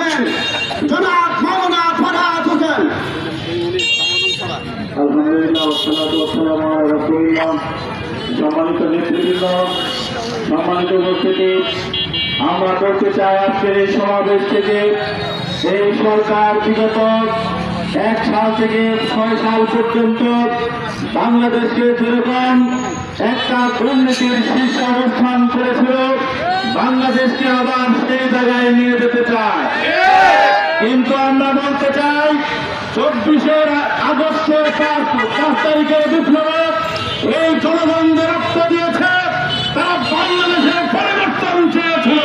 করবেন জনাব মাওলানা ফরহাদ হোসেন। আলহামদুলিল্লাহ, ওয়াসসালাতু ওয়াসসালামু আলা রাসূলিল্লাহ। সম্মানিত নেতৃবৃন্দ, সম্মানিত উপস্থিতি, আমরা বলতে চাই আজকের এই সমাবেশ থেকে এই সরকার বিগত 1 সাল থেকে 6 সাল পর্যন্ত বাংলাদেশকে যেরকম একটা দুর্নীতির শীর্ষ অবস্থান করেছিল, বাংলাদেশকে আবার সেই জায়গায় নিয়ে যেতে চায়। কিন্তু আমরা বলতে চাই 24 আগস্টের 5 তারিখের বিপ্লবে এই জনগণদের রক্ত দিয়েছে, তারা বাংলাদেশের পরিবর্তন চেয়েছিল।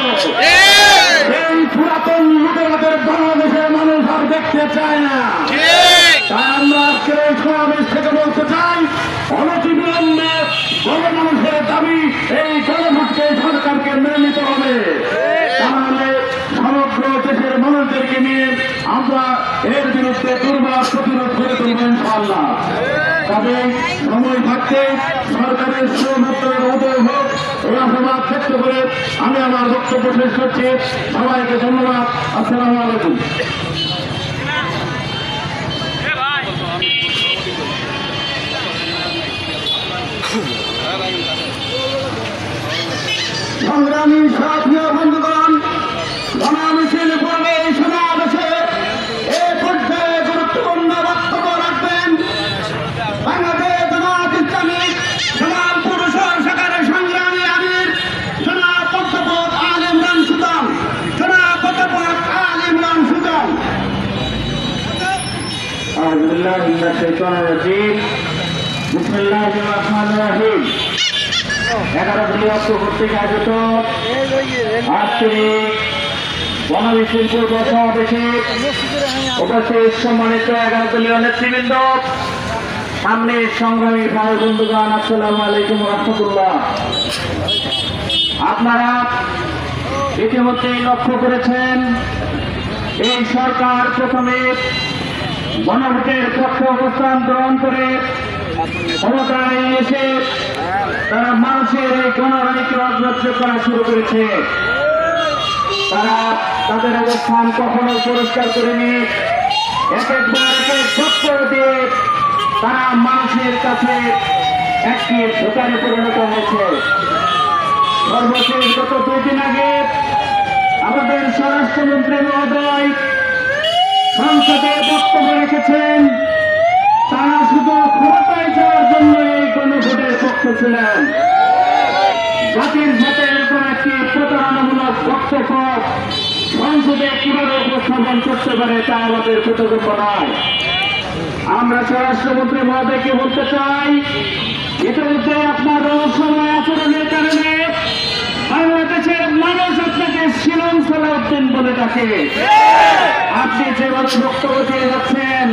এই পুরাতন লুটেরাদের বাংলাদেশের মানুষ আর দেখতে চায় না। তাই আমরা আজকে এই সমাবেশ থেকে বলতে চাই, অনতিবিলম্বে গণমানুষের দাবি এই গণভোটকে সরকারকে মেনে নিতে হবে। তাহলে সমগ্র দেশের মানুষদেরকে নিয়ে আমরা এর বিরুদ্ধে দুর্বার প্রতিরোধ করে তুলব ইনশাআল্লাহ। তবে সময় থাকতে সরকারের সৌমত্বের উদয় হোক এই আশাবাদ ব্যক্ত করে আমি আমার বক্তব্য শেষ করছি। সবাইকে ধন্যবাদ। আসসালামু আলাইকুম। সংগ্রামী সাথী বন্ধুগণ, গণমিছিল পূর্বে এই সমাবেশে এ পর্যায়ে গুরুত্বপূর্ণ বক্তব্য রাখবেন বাংলাদেশ জামাত ইসলামী জামালপুর শাখার সংগ্রামী আমির জনাব অধ্যাপক আল ইমরান সুলতান। জনাব অধ্যাপক আল ইমরান সুলতান। আউযু বিল্লাহি মিনাশ শাইতানির রাজীম। বিসমিল্লাহির রহমানির রহিম। 11 দলীয় কর্তৃক আয়োজিত আজকের গণমিছিল পূর্ব সমাবেশে উপস্থিত সম্মানিত 11 দলীয় নেতৃবৃন্দ, সামনে সংগ্রামী ভাই বন্ধুগণ, আসসালামু আলাইকুম রাহমাতুল্লাহ। আপনারা ইতিমধ্যেই লক্ষ্য করেছেন, এই সরকার প্রথমে গণভোটের পক্ষে অবস্থান গ্রহণ করে ক্ষমতায় এসে তারা মানুষের এই গণরাজনীতি অগ্রাহ্য করা শুরু করেছে। তারা তাদের অবস্থান কখনো পরিষ্কার করেনি। এক দপ্তর দিয়ে তারা মানুষের কাছে একটি ভোটারে পরিণত হয়েছে। সর্বশেষ গত 2 দিন আগে আমাদের স্বরাষ্ট্রমন্ত্রী মহোদয় সংসদে বক্তব্য রেখেছেন, তারা শুধু ক্ষমতায় যাওয়ার জন্য এই গণভোটের পক্ষে ছিলেন। জাতির সাথে এরকম একটি প্রতারণামূলক বক্তব্য সংসদে কিভাবে উপস্থাপন করতে পারে তা আমাদের কৃতজ্ঞ নয়। আমরা স্বরাষ্ট্রমন্ত্রী মহোদয়কে বলতে চাই, ইতিমধ্যে আপনার রহস্যময় আচরণের কারণে বাংলাদেশের মানুষ আপনাকে শিলং সালাউদ্দিন বলে ডাকে। আপনি যেভাবে বক্তব্য দিয়ে যাচ্ছেন,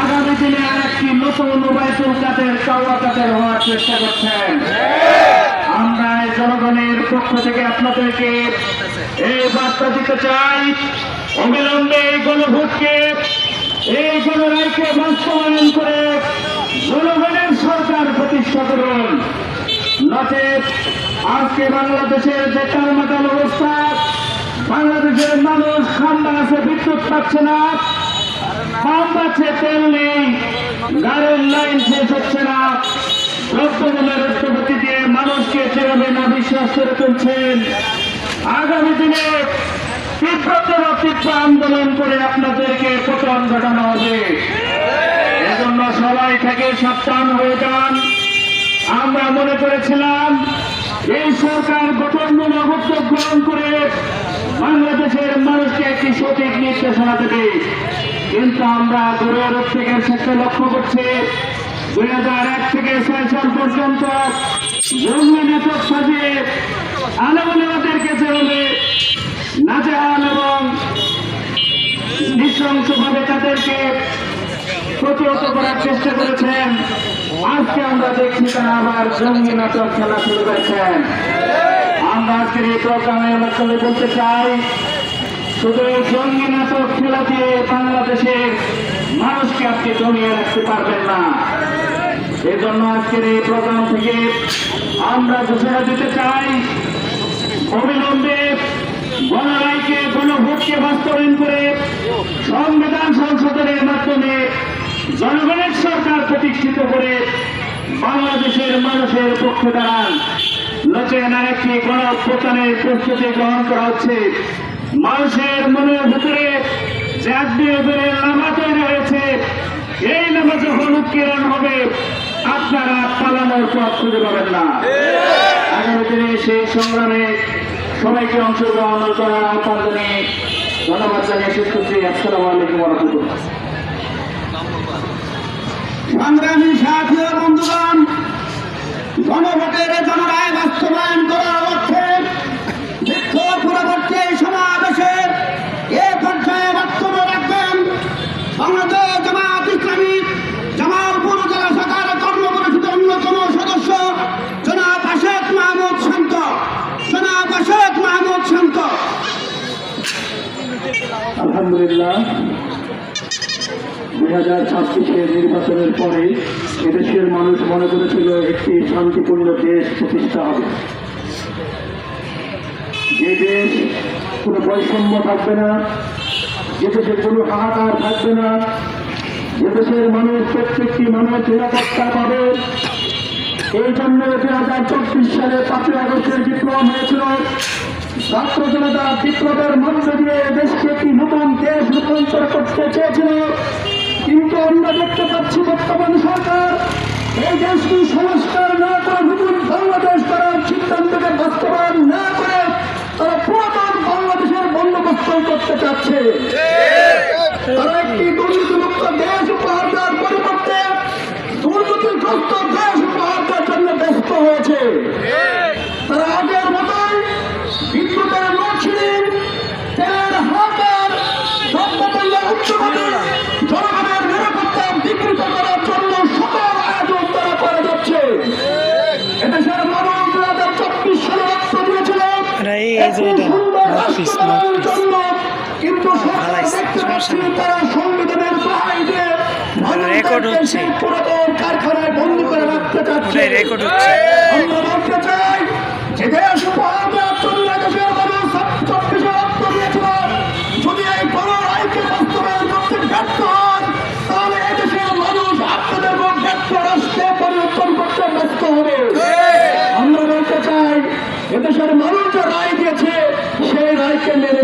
আগামী দিনে আর একটি নতুন ওবায়দুল কাদের কাওয়া কাদের হওয়ার চেষ্টা করছেন। আমরা জনগণের পক্ষ থেকে আপনাদেরকে এই বার্তা দিতে চাই, অবিলম্বে এই গণভোটকে, এই গণরায়কে বাস্তবায়ন করে জনগণের সরকার প্রতিষ্ঠা করুন। নচেত আজকে বাংলাদেশের যে টালমাটাল অবস্থা, বাংলাদেশের মানুষ ঠান্ডা আছে, বিদ্যুৎ পাচ্ছে না, পাম্প আছে, তেল নেই, গাড়ির লাইন শেষ হচ্ছে না, দ্রব্যমূল্যের ঊর্ধ্বগতি দিয়ে মানুষকে যেভাবে না বিশ্বাস করে তুলছেন, আগামী দিনে তীব্র আন্দোলন করে আপনাদেরকে পতন ঘটানো হবে। এজন্য সবাই থেকে সাবধান হয়ে যান। আমরা মনে করেছিলাম এই সরকার গঠনমূলক উদ্যোগ গ্রহণ করে বাংলাদেশের মানুষকে একটি সঠিক নির্দেশনা দেবে, কিন্তু আমরা দূরের উদ্বেগের সাথে লক্ষ্য করছি 2001 থেকে 6 সাল পর্যন্ত জঙ্গি নাটক সাজিয়ে আলেমদেরকে যেভাবে নাজেহাল এবং নৃশংসভাবে তাদেরকে প্রতিহত করার চেষ্টা করেছেন, আজকে আমরা দেখছি তারা আবার জঙ্গি নাটক খেলা শুরু করেছেন। আমরা আজকের এই প্রোগ্রামের মাধ্যমে বলতে চাই, শুধু এই জঙ্গি নাটক খেলা দিয়ে বাংলাদেশের মানুষকে আপনি জমিয়ে রাখতে পারবেন না। এই জন্য আজকের এই প্রোগ্রাম থেকে আমরা ঘোষণা দিতে চাই, অবিলম্বে গণরায়কে, গণভোটকে বাস্তবায়ন বাস্তবায়ন করে সংবিধান সংশোধনের মাধ্যমে জনগণের সরকার প্রতিষ্ঠিত করে বাংলাদেশের মানুষের পক্ষে দাঁড়ান। নচেন আরেকটি গণঅভ্যুত্থানের প্রস্তুতি গ্রহণ করা হচ্ছে। মানুষের মনের ভিতরে যে আগ্নেয়গিরির লামা তৈরি হয়েছে, এই লামা যখন উৎকীর্ণ হবে আপনারা পালানোর পথ খুঁজে পাবেন না। আগামী দিনে সেই সংগ্রামে সবাইকে অংশগ্রহণ করার আহ্বান জানিয়ে ধন্যবাদ জানিয়ে শেষ করছি। আসসালামু আলাইকুম ওয়া রাহমাতুল্লাহ। সংগ্রামী সাথী ও বন্ধুগণ, গণভোটের জনরায় বাস্তবায়ন করার লক্ষ্যে বিক্ষোভ পরবর্তী সমাবেশে এ পর্যায়ে বক্তব্য রাখবেন বাংলাদেশ জামায়াত ইসলামী জামালপুর জেলা শাখার কর্মপরিষদের অন্যতম সদস্য জনাব আশেক মাহমুদ শান্ত। জনাব আশেক মাহমুদ শান্ত। আলহামদুলিল্লাহ, 2026-এর নির্বাচনের পরে এদেশের মানুষ মনে করেছিল একটি শান্তিপূর্ণ দেশ প্রতিষ্ঠা হবে, যে দেশ কোনো বৈষম্য থাকবে না, যে দেশে কোনো হাহাকার থাকবে না, যে দেশের মানুষ প্রত্যেকটি মানুষ নিরাপত্তা পাবে। এই জন্য 2024 সালে 5ই আগস্টের বিপ্লব হয়েছিল। ছাত্র জনতা বিপ্লবের মধ্য দিয়ে দেশকে একটি নতুন দেশ রূপান্তর করতে চেয়েছিল, কিন্তু আমরা দেখতে পাচ্ছি বর্তমান সরকার এই দেশটি সংস্কার না করে নতুন বাংলাদেশ করার সিদ্ধান্তকে বাস্তবায়ন না করে তারা পুরাতন বাংলাদেশের বন্দোবস্ত করতে চাচ্ছে। তারা একটি দুর্নীতিমুক্ত দেশ উপহার দেওয়ার পরিবর্তে দুর্নীতিগ্রস্ত দেশ উপহার দেওয়ার জন্য ব্যস্ত হয়েছে। তারা আগের মতোই বিদ্যুতের লোডশেডিং, তেলের হাহাকার, দ্রব্যমূল্য উচ্চগতি, জনগণের নিরাপত্তা বিকৃত করার জন্য সকল আয়োজন তারা করে যাচ্ছে। এদেশের মানুষ 2024 সালে রক্ত দিয়েছিল সুন্দর রাষ্ট্র গঠনের জন্য, কিন্তু সরকার দেখতে পাচ্ছি তারা সংবিধানের দোহাই দিয়ে সেই পুরাতন কারখানায় বন্দী করে রাখতে চাচ্ছে। আমরা বলতে চাই যে দেশ উপহার দেওয়ার জন্য দেশের মানুষ 24-এ রক্ত দিয়েছিল। যদি এই গণ রায়কে বাস্তবায়ন করতে ব্যর্থ হন, তাহলে এদেশের মানুষ আপনাদের ব্যর্থ রাষ্ট্রে পরিবর্তন করতে ব্যস্ত হবে। আমরা বলতে চাই এদেশের মানুষ যে রায় দিয়েছে সেই রায়কে মেনে